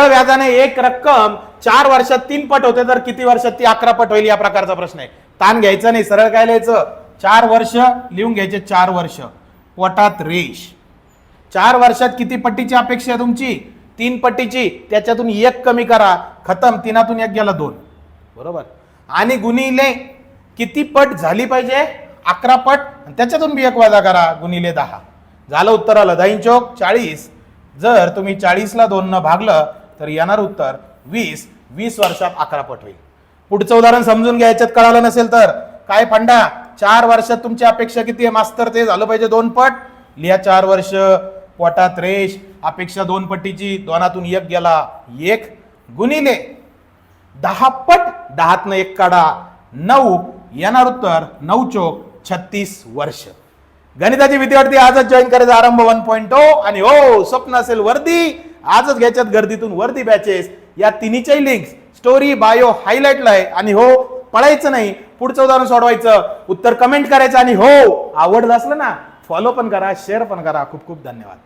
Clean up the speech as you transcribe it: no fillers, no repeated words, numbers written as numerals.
व्याजाने एक रक्कम 4 वर्षात 3 पट होते तर किती वर्षात ती 11 पट होईल या प्रकारचा प्रश्न आहे. ताण घ्यायचा नाही, सरळ काय लिहायचं, 4 वर्ष लिहून घ्यायचे. 4 वर्ष पोटात रेष. 4 वर्षात किती पट्टीची अपेक्षा आहे तुमची? 3 पट्टीची. त्याच्यातून 1 कमी करा, खतम. 3तून 1 गेला 2, बरोबर. आणि गुणिले किती पट झाली पाहिजे? 11 पट. त्याच्यातून बी 1 वजा करा, गुणिले 10. झालं उत्तर आलं 10 चौक 40. जर तुम्ही 40 ला 2 न भागलं तर येणार उत्तर 20. 20 वर्षात 11 पट होईल. पुढचं उदाहरण समजून घ्या, याच्यात कळालं नसेल तर. काय फंडा? 4 वर्षात तुमची अपेक्षा किती आहे मास्तर? ते झालं पाहिजे 2 पट. लिहा 4 वर्ष पोटात रेष, अपेक्षा 2 पट्टीची, 2तून 1 गेला 1, गुणिले 10 पट. 10तनं 1 काढा 9. येणार उत्तर 9 चौक 36 वर्ष. गणिताचे विद्यार्थी आजच जॉईन करायचा आरंभ 1.0. आणि हो स्वप्न असेल वर्दी, आजच घ्यायच्यात गर्दीतून वर्दी बॅचेस. या तिन्हीच्याही लिंक्स स्टोरी बायो हायलाइटला आहे. आणि हो पळायचं नाही, पुढचं उदाहरण सोडवायचं, उत्तर कमेंट करायचं. आणि हो आवडलं असलं ना फॉलो पण करा, शेअर पण करा. खूप खूप धन्यवाद.